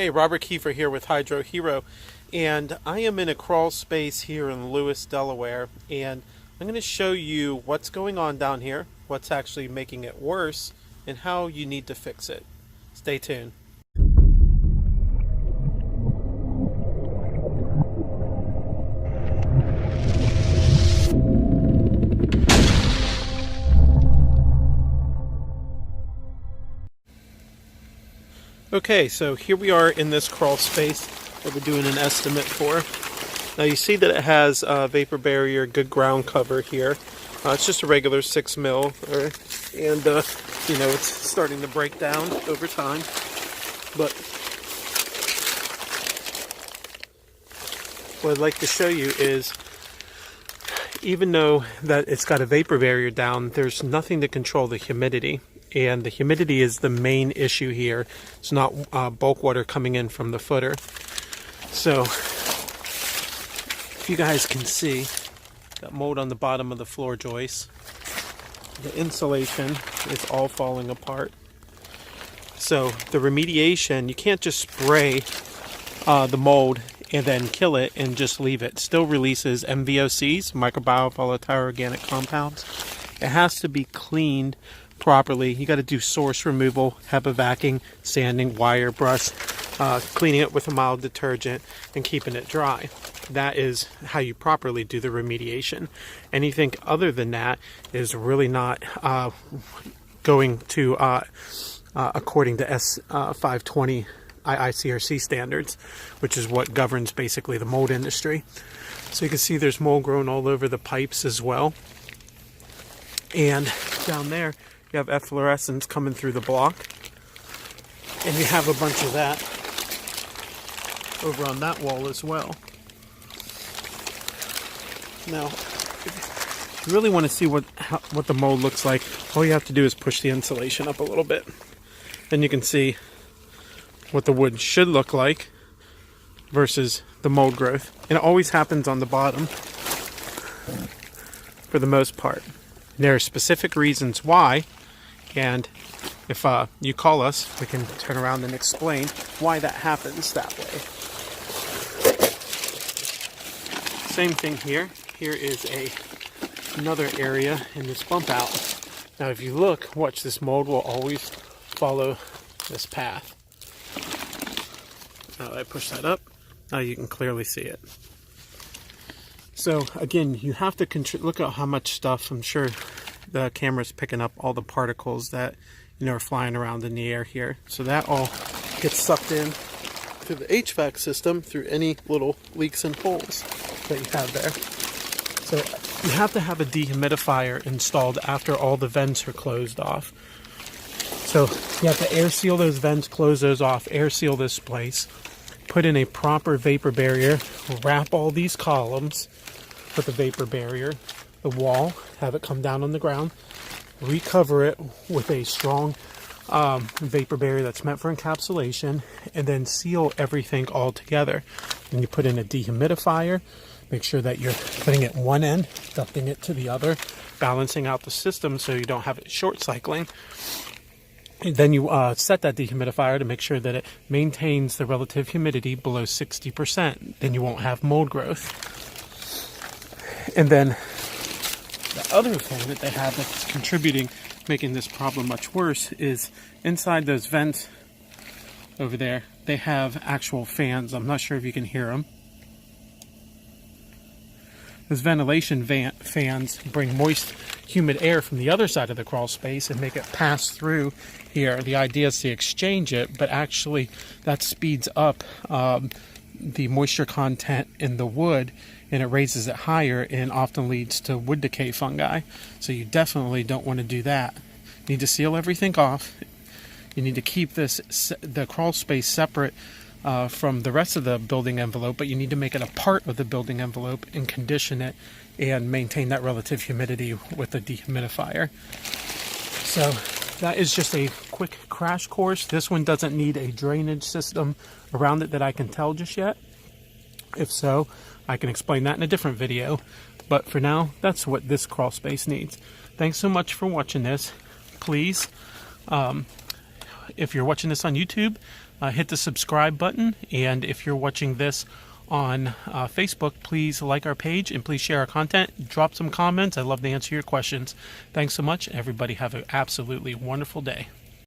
Hey, Robert Keefer here with Hydrohero, and I am in a crawl space here in Lewes, Delaware, and I'm going to show you what's going on down here, what's actually making it worse, and how you need to fix it. Stay tuned. Okay, so here we are in this crawl space that we're doing an estimate for. Now you see that it has a vapor barrier, good ground cover here. It's just a regular 6 mil, and you know, it's starting to break down over time. But what I'd like to show you is, even though that it's got a vapor barrier down, there's nothing to control the humidity. And the humidity is the main issue here. It's not bulk water coming in from the footer. So, if you guys can see, got mold on the bottom of the floor joist. The insulation is all falling apart. So, the remediation, you can't just spray the mold and then kill it and just leave it. It still releases MVOCs, microbial, volitile organic compounds. It has to be cleaned properly. You got to do source removal, HEPA vacuuming, sanding, wire brush, cleaning it with a mild detergent, and keeping it dry. That is how you properly do the remediation. Anything other than that is really not going to according to S520 IICRC standards, which is what governs basically the mold industry. So you can see there's mold growing all over the pipes as well. And down there you have efflorescents coming through the block, and you have a bunch of that over on that wall as well. Now, if you really want to see what the mold looks like, all you have to do is push the insulation up a little bit. Then you can see what the wood should look like versus the mold growth. And it always happens on the bottom for the most part. And there are specific reasons why, and if you call us, we can turn around and explain why that happens that way. Same thing here. Here is another area in this bump out. Now if you look, watch, this mold will always follow this path. Now that I push that up, now you can clearly see it. So again, you have to look at how much stuff. I'm sure the camera's picking up all the particles that, you know, are flying around in the air here. So that all gets sucked in through the HVAC system through any little leaks and holes that you have there. So you have to have a dehumidifier installed after all the vents are closed off. So you have to air seal those vents, close those off, air seal this place, put in a proper vapor barrier, wrap all these columns with a vapor barrier, the wall, have it come down on the ground, recover it with a strong vapor barrier that's meant for encapsulation, and then seal everything all together. And you put in a dehumidifier, make sure that you're putting it one end, ducting it to the other, balancing out the system so you don't have it short cycling. And then you set that dehumidifier to make sure that it maintains the relative humidity below 60%. Then you won't have mold growth. And then the other thing that they have that's contributing, making this problem much worse, is inside those vents over there, they have actual fans. I'm not sure if you can hear them. Those ventilation fans bring moist, humid air from the other side of the crawl space and make it pass through here. The idea is to exchange it, but actually that speeds up the moisture content in the wood, and it raises it higher and often leads to wood decay fungi. So you definitely don't want to do that. You need to seal everything off. You need to keep the crawl space separate from the rest of the building envelope, but you need to make it a part of the building envelope and condition it and maintain that relative humidity with a dehumidifier. So that is just a quick crash course. This one doesn't need a drainage system around it that I can tell just yet. If so, I can explain that in a different video. But for now, that's what this crawl space needs. Thanks so much for watching this. Please if you're watching this on YouTube, hit the subscribe button. And if you're watching this on Facebook, please like our page and please share our content. Drop some comments. I'd love to answer your questions. Thanks so much. Everybody have an absolutely wonderful day.